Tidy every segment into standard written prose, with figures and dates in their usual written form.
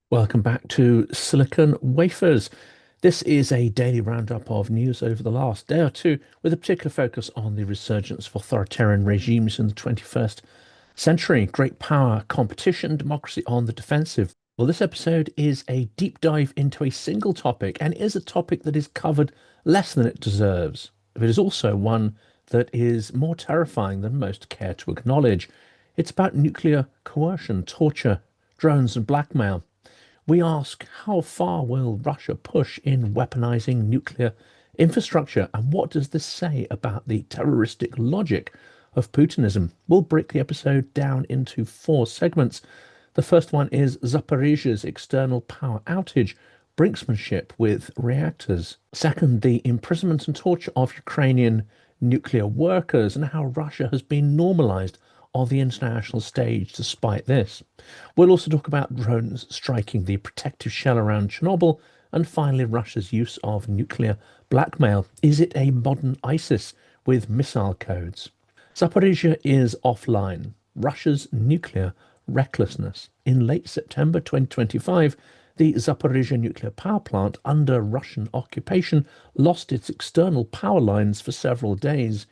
Welcome back to Silicon Wafers. This is a daily roundup of news over the last day or two, with a particular focus on the resurgence of authoritarian regimes in the 21st century. Great power, competition, democracy on the defensive. Well, this episode is a deep dive into a single topic and is a topic that is covered less than it deserves. It is also one that is more terrifying than most care to acknowledge. It's about nuclear coercion, torture, drones, and blackmail. We ask, how far will Russia push in weaponizing nuclear infrastructure? And what does this say about the terroristic logic of Putinism? We'll break the episode down into four segments. The first one is Zaporizhzhia's external power outage, brinksmanship with reactors. Second, the imprisonment and torture of Ukrainian nuclear workers and how Russia has been normalized on the international stage despite this. We'll also talk about drones striking the protective shell around Chernobyl, and finally Russia's use of nuclear blackmail. Is it a modern ISIS with missile codes? Zaporizhzhia is offline. Russia's nuclear recklessness. In late September 2025, the Zaporizhzhia nuclear power plant under Russian occupation lost its external power lines for several days.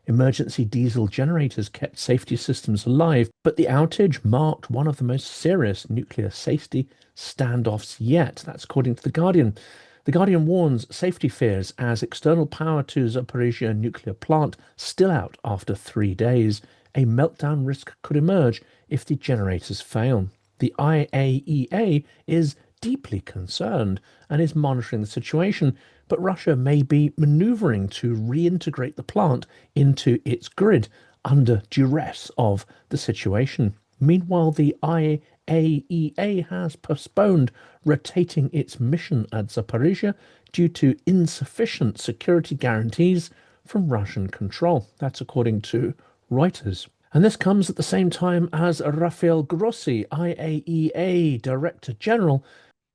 Emergency diesel generators kept safety systems alive, but the outage marked one of the most serious nuclear safety standoffs yet. That's according to The Guardian. The Guardian warns safety fears as external power to Zaporizhzhia nuclear plant still out after 3 days. A meltdown risk could emerge if the generators fail. The IAEA is deeply concerned and is monitoring the situation, but Russia may be maneuvering to reintegrate the plant into its grid under duress of the situation. Meanwhile, the IAEA has postponed rotating its mission at Zaporizhzhia due to insufficient security guarantees from Russian control. That's according to Reuters. And this comes at the same time as Rafael Grossi, IAEA Director General,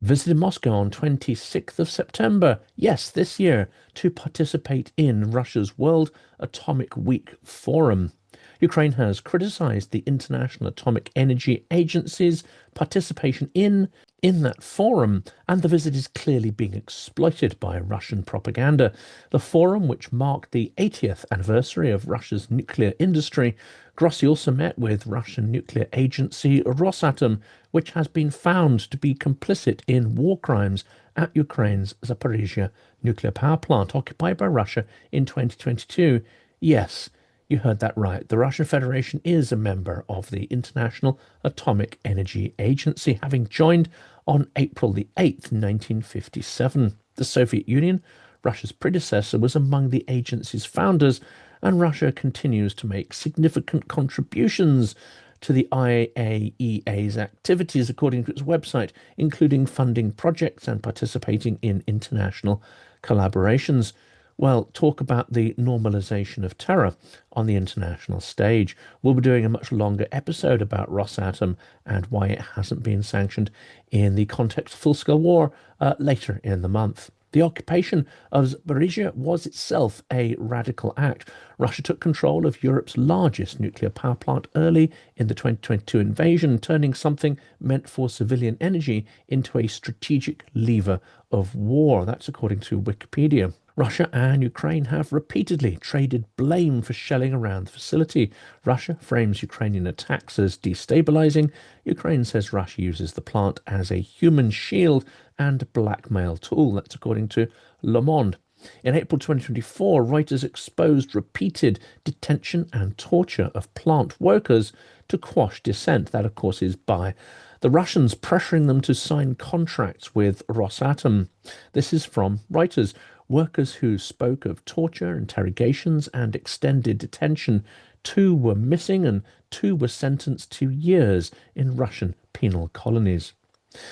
visited Moscow on 26th of September, yes, this year, to participate in Russia's World Atomic Week Forum. Ukraine has criticized the International Atomic Energy Agency's participation in that forum, and the visit is clearly being exploited by Russian propaganda. The forum, which marked the 80th anniversary of Russia's nuclear industry, Grossi also met with Russian nuclear agency Rosatom, which has been found to be complicit in war crimes at Ukraine's Zaporizhzhia nuclear power plant occupied by Russia in 2022. Yes, you heard that right. The Russian Federation is a member of the International Atomic Energy Agency, having joined on April the 8th, 1957. The Soviet Union, Russia's predecessor, was among the agency's founders, and Russia continues to make significant contributions to the IAEA's activities, according to its website, including funding projects and participating in international collaborations. Well, talk about the normalization of terror on the international stage. We'll be doing a much longer episode about Rosatom and why it hasn't been sanctioned in the context of full-scale war later in the month. The occupation of Zaporizhzhia was itself a radical act. Russia took control of Europe's largest nuclear power plant early in the 2022 invasion, turning something meant for civilian energy into a strategic lever of war. That's according to Wikipedia. Russia and Ukraine have repeatedly traded blame for shelling around the facility. Russia frames Ukrainian attacks as destabilizing. Ukraine says Russia uses the plant as a human shield and blackmail tool. That's according to Le Monde. In April 2024, Reuters exposed repeated detention and torture of plant workers to quash dissent. That, of course, is by the Russians pressuring them to sign contracts with Rosatom. This is from Reuters. Workers who spoke of torture, interrogations, and extended detention. 2 were missing and 2 were sentenced to years in Russian penal colonies.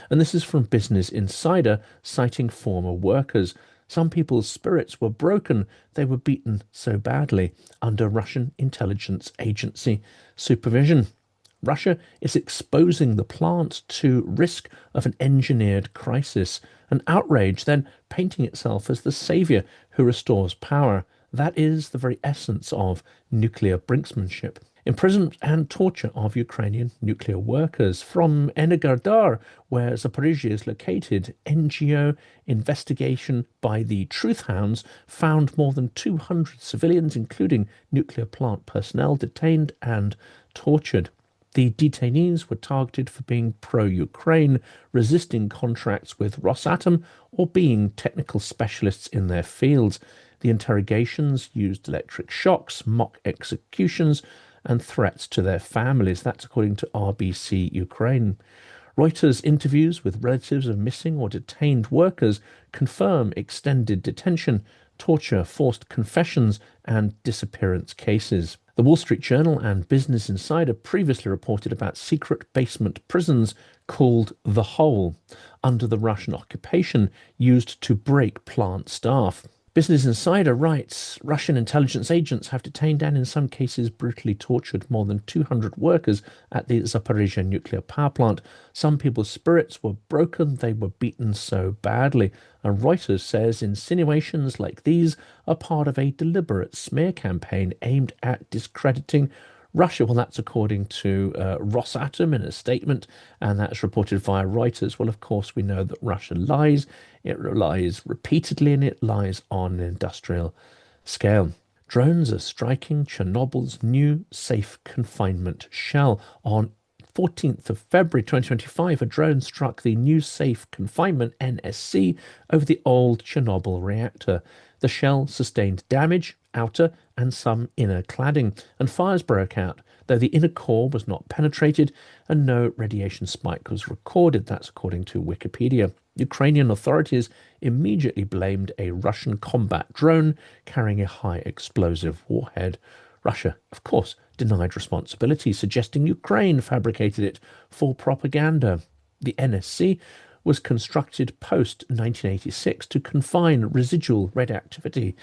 And this is from Business Insider, citing former workers. Some people's spirits were broken. They were beaten so badly under Russian intelligence agency supervision. Russia is exposing the plant to risk of an engineered crisis, an outrage, then painting itself as the savior who restores power. That is the very essence of nuclear brinksmanship. imprisonment and torture of Ukrainian nuclear workers. From Energodar, where Zaporizhzhia is located, NGO investigation by the Truth Hounds found more than 200 civilians, including nuclear plant personnel, detained and tortured. The detainees were targeted for being pro-Ukraine, resisting contracts with Rosatom, or being technical specialists in their fields. The interrogations used electric shocks, mock executions, and threats to their families. That's according to RBC Ukraine. Reuters interviews with relatives of missing or detained workers confirm extended detention, torture, forced confessions, and disappearance cases. The Wall Street Journal and Business Insider previously reported about secret basement prisons called The Hole under the Russian occupation used to break plant staff. Business Insider writes Russian intelligence agents have detained and in some cases brutally tortured more than 200 workers at the Zaporizhzhia nuclear power plant. Some people's spirits were broken, they were beaten so badly. And Reuters says insinuations like these are part of a deliberate smear campaign aimed at discrediting Russia. Well, that's according to Rosatom in a statement, and that's reported via Reuters. Well, of course, we know that Russia lies. It lies repeatedly, and it lies on an industrial scale. Drones are striking Chernobyl's new safe confinement shell. On 14th of February 2025, a drone struck the new safe confinement NSC over the old Chernobyl reactor. The shell sustained damage, outer and some inner cladding, and fires broke out, though the inner core was not penetrated and no radiation spike was recorded. That's according to Wikipedia. Ukrainian authorities immediately blamed a Russian combat drone carrying a high explosive warhead. Russia, of course, denied responsibility, suggesting Ukraine fabricated it for propaganda. The NSC was constructed post-1986 to confine residual radioactivity.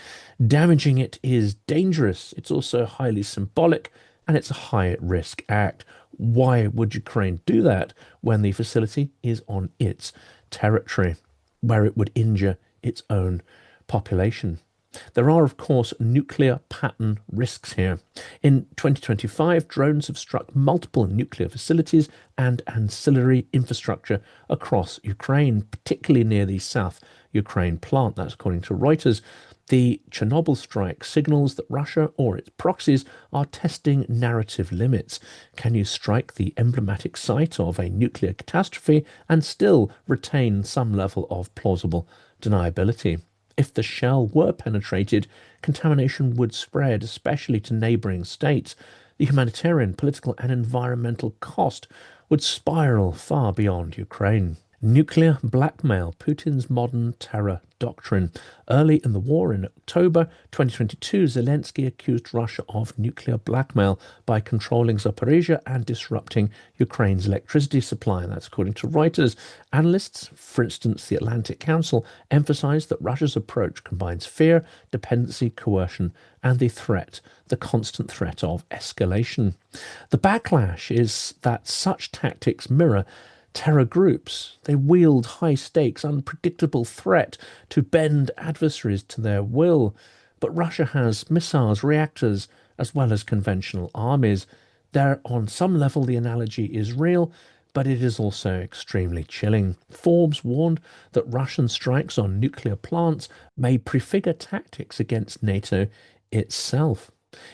Damaging it is dangerous. It's also highly symbolic, and it's a high-risk act. Why would Ukraine do that when the facility is on its territory, where it would injure its own population? There are, of course, nuclear pattern risks here. In 2025, drones have struck multiple nuclear facilities and ancillary infrastructure across Ukraine, particularly near the South Ukraine plant. That's according to Reuters. The Chernobyl strike signals that Russia or its proxies are testing narrative limits. Can you strike the emblematic site of a nuclear catastrophe and still retain some level of plausible deniability? If the shell were penetrated, contamination would spread, especially to neighbouring states. The humanitarian, political, and environmental cost would spiral far beyond Ukraine. Nuclear blackmail, Putin's modern terror doctrine. Early in the war in October 2022, Zelensky accused Russia of nuclear blackmail by controlling Zaporizhzhia and disrupting Ukraine's electricity supply. That's according to Reuters. Analysts, for instance, the Atlantic Council, emphasized that Russia's approach combines fear, dependency, coercion, and the constant threat of escalation. The backlash is that such tactics mirror terror groups. They wield high-stakes, unpredictable threat to bend adversaries to their will. But Russia has missiles, reactors, as well as conventional armies. There, on some level, the analogy is real, but it is also extremely chilling. Forbes warned that Russian strikes on nuclear plants may prefigure tactics against NATO itself.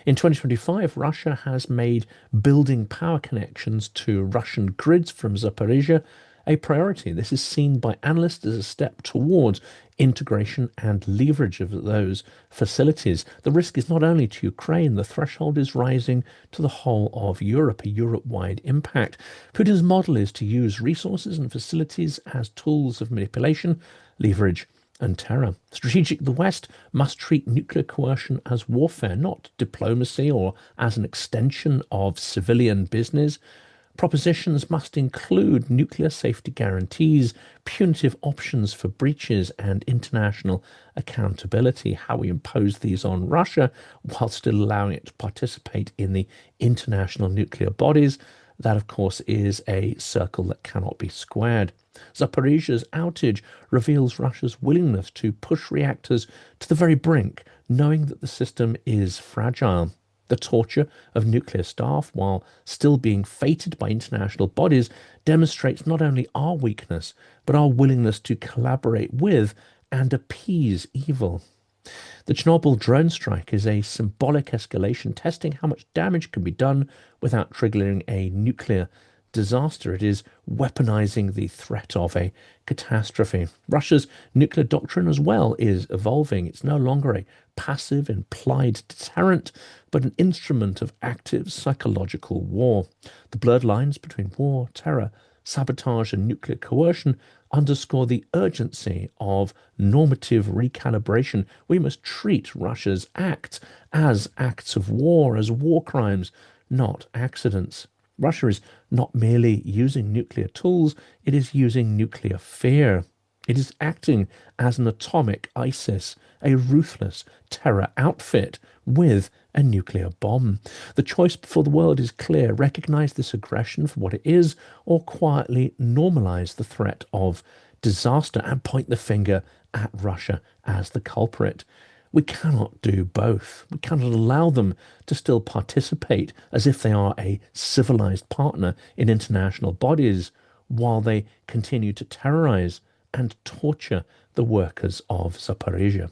In 2025, Russia has made building power connections to Russian grids from Zaporizhzhia a priority. This is seen by analysts as a step towards integration and leverage of those facilities. The risk is not only to Ukraine, the threshold is rising to the whole of Europe, a Europe-wide impact. Putin's model is to use resources and facilities as tools of manipulation, leverage, and terror. Strategic, the West must treat nuclear coercion as warfare, not diplomacy or as an extension of civilian business. Propositions must include nuclear safety guarantees, punitive options for breaches, and international accountability. How we impose these on Russia while still allowing it to participate in the international nuclear bodies. That, of course, is a circle that cannot be squared. Zaporizhzhia's outage reveals Russia's willingness to push reactors to the very brink, knowing that the system is fragile. The torture of nuclear staff while still being feted by international bodies demonstrates not only our weakness, but our willingness to collaborate with and appease evil. The Chernobyl drone strike is a symbolic escalation, testing how much damage can be done without triggering a nuclear disaster. It is weaponizing the threat of a catastrophe. Russia's nuclear doctrine as well is evolving. It's no longer a passive, implied deterrent, but an instrument of active psychological war. The blurred lines between war, terror, sabotage, and nuclear coercion underscore the urgency of normative recalibration. We must treat Russia's acts as acts of war, as war crimes, not accidents. Russia is not merely using nuclear tools, it is using nuclear fear. It is acting as an atomic ISIS, a ruthless terror outfit with a nuclear bomb. The choice before the world is clear. Recognize this aggression for what it is, or quietly normalize the threat of disaster and point the finger at Russia as the culprit. We cannot do both. We cannot allow them to still participate as if they are a civilized partner in international bodies while they continue to terrorize and torture the workers of Zaporizhzhia.